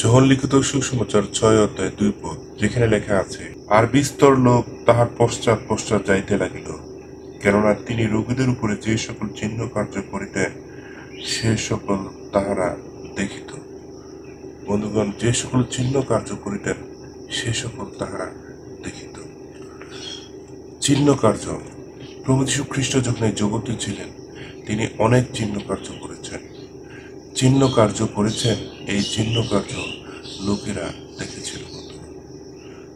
যোহন লিখিত সুসমাচার 6 অধ্যায় 2 পদ, যেখানে লেখা আছে, আর বিস্তর লোক তাহার পশ্চাৎ পশ্চাৎ যাইতে লাগিল, কেননা তিনি রোগীদের উপরে যে সকল চিহ্ন কার্য করিতেন সে সকল তাহারা দেখিত। বন্ধুগণ, যে সকল চিহ্ন কার্য করিতেন সে সকল তাহারা দেখিত। চিহ্ন কার্য। প্রভু যীশু খ্রিস্ট যখন এই জগতে ছিলেন তিনি অনেক চিহ্ন কার্য করেছেন। চিহ্ন কার্য করেছেন, এই চিহ্ন কার্য লোকেরা দেখেছিল।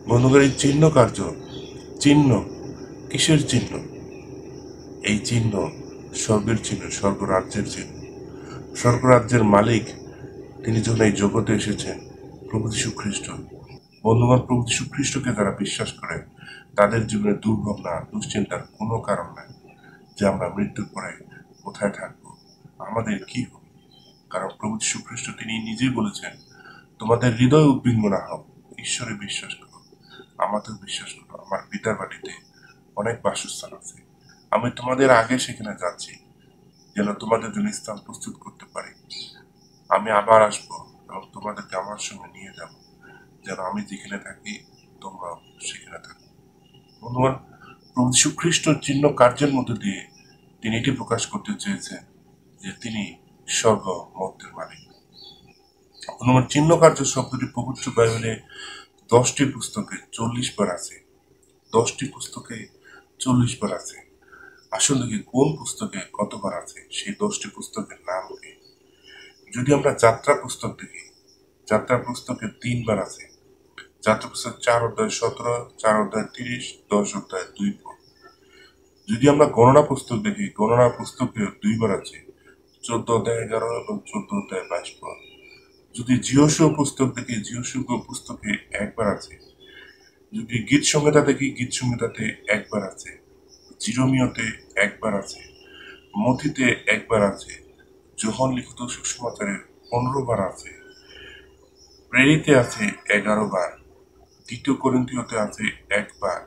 বন্ধুগণ, এই চিহ্ন কার্য, চিহ্ন কিসের চিহ্ন? এই চিহ্ন স্বর্গের চিহ্ন, স্বর্গরাজ্যের চিহ্ন। স্বর্গরাজ্যের মালিক তিনি যখন এই জগতে এসেছেন, প্রভু যীশু খ্রিস্ট। বন্ধুগণ, প্রভু যীশু খ্রিস্টকে যারা বিশ্বাস করে তাদের জীবনে দুর্ভাবনা, দুশ্চিন্তার কোনো কারণ নাই যে আমরা মৃত্যুর পরে কোথায় থাকবো, আমাদের কি হবে। কারণ প্রভু যীশু খ্রিস্ট তিনি নিজেই বলেছেন, তোমাদের হৃদয় উদ্বিগ্ন না হোক, ঈশ্বরে বিশ্বাস করো, আমাদের বিশ্বাস করো। আমার পিতার বাড়িতে অনেক বাসস্থান আছে, আমি তোমাদের আগে সেখানে যাচ্ছি, যেন তোমাদের জন্য স্থান প্রস্তুত করতে পারি। আমি আবার আসবো এবং তোমাদেরকে আমার সঙ্গে নিয়ে যাব, যেন আমি যেখানে থাকি তোমরা সেখানে থাকো। বন্ধুগণ, প্রভু যীশু খ্রিস্ট চিহ্ন কার্যের মধ্যে দিয়ে তিনি এটি প্রকাশ করতে চেয়েছেন যে তিনি স্বর্গ মর্ত্যের মালিক। বন্ধুগণ, চিহ্ন কার্য শব্দটি পবিত্র বাইবেলে 10টি পুস্তকে 40 বার আছে। 10টি পুস্তকে 40 বার আছে। আসলে কি কোন পুস্তকে কতবার আছে, সেই 10টি পুস্তকের নাম কি? যদি আমরা যাত্রা পুস্তক দেখি, যাত্রা পুস্তকে 3 বার আছে। যাত্রা পুস্তক 4 অধ্যায় 17, 4 অধ্যায় 30, 10 অধ্যায় 2 পদ। যদি আমরা গণনা পুস্তক দেখি, গণনা পুস্তকে 2 বার আছে, 14 অধ্যায় 11 এবং 14 অধ্যায় 22 পদ। যদি জিওসুয়া পুস্তক দেখি, জিওসুয়া পুস্তকে 1 বার আছে। যদি গীত সংহিতা দেখি, গীত সংহিতাতে 1 বার আছে। জিরোমিওতে 1 বার আছে। মথিতে 1 বার আছে। যোহন লিখিত সুসমাচারে 15 বার আছে। প্রেরিতে আছে 11 বার। 2 করিন্থীয়তে আছে 1 বার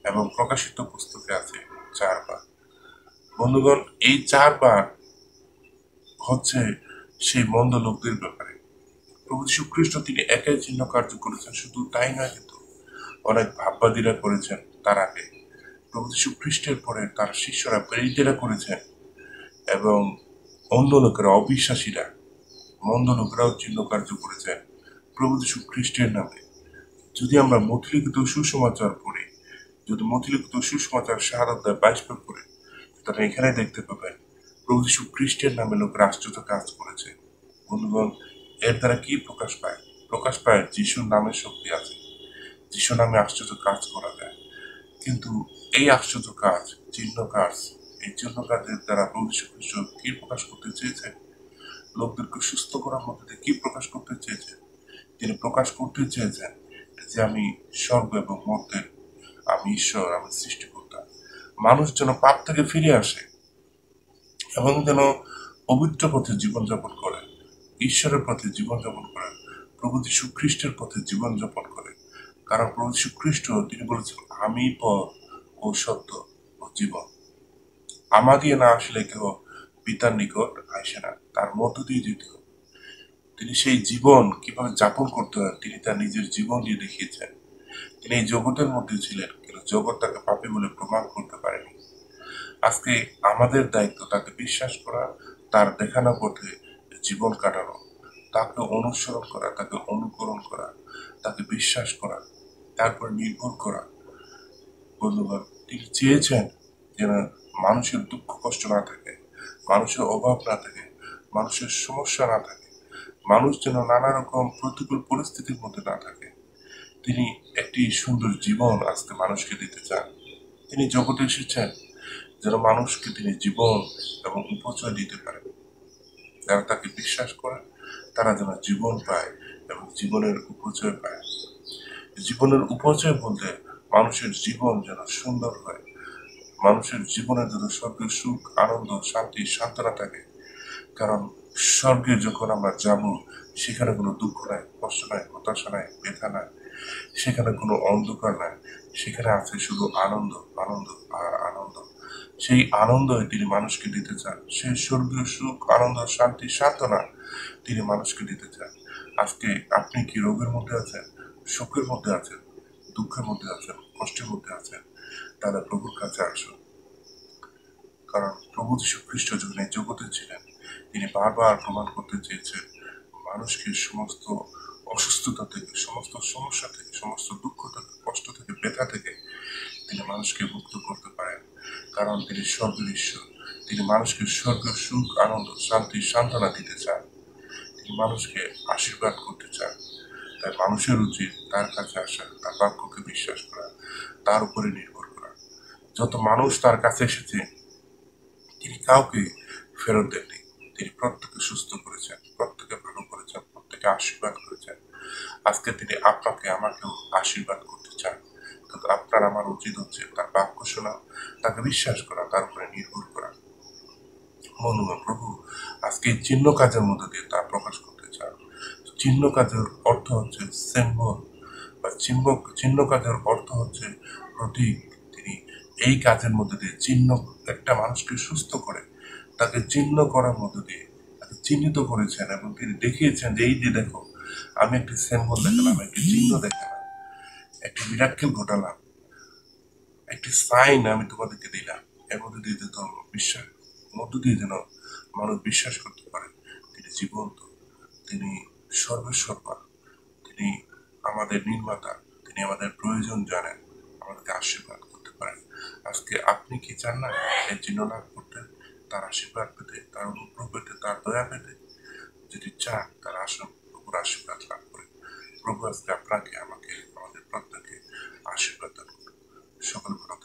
এবং প্রকাশিত পুস্তকে আছে 4 বার। বন্ধুগণ, এই 4 বার হচ্ছে সেই মন্দ লোকদের ব্যাপারে। প্রভু যীশু খ্রিস্ট তিনি একাই চিহ্ন কার্য করেছেন, শুধু তাই নয়, কিন্তু অনেক ভাববাদীরা করেছেন তার আগে। প্রভু যীশু খ্রিস্টের পরে তার শিষ্যরা, প্রেরিতেরা করেছেন এবং অন্য লোকেরা, অবিশ্বাসীরা, মন্দ লোকেরাও চিহ্ন কার্য করেছেন প্রভু যীশু খ্রিস্টের নামে। যদি আমরা মথিলিখিত সুসমাচার পড়ি, যদি মথিলিখিত সুসমাচার 7 অধ্যায় 22 পদ পড়ি, তাহলে এখানে দেখতে পাবেন প্রভু যীশু খ্রিস্টের নামে লোকেরা আশ্চর্য কাজ করেছে। বন্ধুগণ, এর দ্বারা কি প্রকাশ পায়? প্রকাশ পায় যিশুর নামে শক্তি আছে, যিশু নামে আশ্চর্য কাজ করা যায়। কিন্তু এই আশ্চর্য কাজ, চিহ্ন কাজ, এই চিহ্ন কাজের দ্বারা প্রভু যীশু খ্রিস্ট কি প্রকাশ করতে চেয়েছেন? লোকদেরকে সুস্থ করার মধ্যে দিয়ে কি প্রকাশ করতে চেয়েছেন? তিনি প্রকাশ করতে চেয়েছেন যে আমি স্বর্গ এবং মর্ত্যের, আমি ঈশ্বর, আমি সৃষ্টিকর্তা। মানুষ যেন পাপ থেকে ফিরে আসে এবং যেন পবিত্র পথে জীবনযাপন করে, ঈশ্বরের পথে জীবনযাপন করে, প্রভু যীশু খ্রিস্টের পথে জীবনযাপন করে। কারণ প্রভু যীশু খ্রিস্ট তিনি বলেছেন, আমি পথ ও সত্য ও জীবন। আমা দিয়ে না আসলে কেউ পিতার নিকট আসে না, তার মধ্য দিয়ে যেতে হবে। তিনি সেই জীবন কিভাবে যাপন করতে হয় তিনি তার নিজের জীবন দিয়ে দেখিয়েছেন। তিনি এই জগতের মধ্যে ছিলেন, কিন্তু জগৎ তাকে পাপী বলে প্রমাণ করতে পারেনি। আজকে আমাদের দায়িত্ব তাকে বিশ্বাস করা, তার দেখানো পথে জীবন কাটানো, তাকে অনুসরণ করা, তাকে অনুকরণ করা, তাকে বিশ্বাস করা, তারপর নির্ভর করা। বন্ধুগণ, তিনি চেয়েছেন যেন মানুষের দুঃখ কষ্ট না থাকে, মানুষের অভাব না থাকে, মানুষের সমস্যা না থাকে, মানুষ যেন নানা রকম প্রতিকূল পরিস্থিতির মধ্যে না থাকে। তিনি একটি সুন্দর জীবন আজকে মানুষকে দিতে চান। তিনি জগতে এসেছেন যেন মানুষকে তিনি জীবন এবং উপচয় দিতে পারেন। যারা তাকে বিশ্বাস করে তারা যেন জীবন পায় এবং জীবনের উপচয় পায়। জীবনের উপচয় বলতে মানুষের জীবন যেন সুন্দর হয়, মানুষের জীবনে যেন স্বর্গের সুখ, আনন্দ, শান্তি, সান্ত্বনা থাকে। কারণ স্বর্গে যখন আমরা যাব, সেখানে কোনো দুঃখ নাই, কষ্ট নাই, হতাশা নাই, ব্যথা নাই, সেখানে কোনো অন্ধকার নাই, সেখানে আছে শুধু আনন্দ, আনন্দ আর আনন্দ। সেই আনন্দই তিনি মানুষকে দিতে চান, সেই স্বর্গীয় সুখ, আনন্দ, শান্তি, সান্ত্বনা তিনি মানুষকে দিতে চান। আজকে আপনি কি রোগের মধ্যে আছেন, সুখের মধ্যে আছেন, দুঃখের মধ্যে আছেন, কষ্টের মধ্যে আছেন, তাহলে প্রভুর কাছে আসুন। কারণ প্রভু যীশু খ্রিস্ট যখন এই জগতে ছিলেন, তিনি বারবার প্রমাণ করতে চেয়েছেন মানুষকে সমস্ত অসুস্থতা থেকে, সমস্ত সমস্যা থেকে, সমস্ত দুঃখ থেকে, কষ্ট থেকে, ব্যথা থেকে তিনি মানুষকে মুক্ত করতে পারেন। কারণ তিনি স্বর্গের ঈশ্বর। তিনি মানুষকে স্বর্গের সুখ, আনন্দ, শান্তি, সান্ত্বনা দিতে চান। তিনি মানুষকে আশীর্বাদ করতে চান। তাই মানুষের উচিত তার কাছে আসা, তার বাক্যকে বিশ্বাস করা, তার উপরে নির্ভর করা। যত মানুষ তার কাছে এসেছে, তিনি কাউকে ফেরত দেননি। তিনি প্রত্যেকে সুস্থ করেছেন, প্রত্যেকে ভালো করেছেন, প্রত্যেকে আশীর্বাদ করেছেন। আজকে তিনি আপনাকে আমাকেও আশীর্বাদ করতে চান। কিন্তু আপনার আমার উচিত হচ্ছে তার বাক্য শোনা, তাকে বিশ্বাস করা, তার উপরে নির্ভর করা। মনোময় প্রভু আজকে এই চিহ্ন কাজের মধ্যে দিয়ে তা প্রকাশ করতে চান। চিহ্ন কাজের অর্থ হচ্ছে সিম্বল, বা চিহ্ন কাজের অর্থ হচ্ছে প্রতীক। তিনি এই কাজের মধ্যে দিয়ে চিহ্ন, একটা মানুষকে সুস্থ করে তাকে চিহ্ন করার মধ্যে দিয়ে তাকে চিহ্নিত করেছেন, এবং তিনি দেখিয়েছেন যে এই যে দেখো, আমি একটি সিম্বল দেখালাম, একটি চিহ্ন দেখালাম, একটি মিরাক্কেল ঘটালাম, একটি সাইন আমি তোমাদেরকে দিলাম। এর মধ্যে দিয়ে যেন বিশ্বাস, মধ্য দিয়ে যেন মানুষ বিশ্বাস করতে পারে তিনি জীবন্ত, তিনি সর্বেসর্বা, তিনি আমাদের নির্মাতা, তিনি আমাদের প্রয়োজন জানেন, আমাদেরকে আশীর্বাদ করতে পারেন। আজকে আপনি কি চান না এই চিহ্ন লাভ করতে, তার আশীর্বাদ পেতে, তার অনুগ্রহ পেতে, তার দয়া পেতে? যদি চান তার আসুন, প্রভুর আশীর্বাদ লাভ করে। প্রভু আজকে আপনাকে, আমাকে, আমাদের প্রত্যেককে আশীর্বাদ দান করুন। সকল ভালো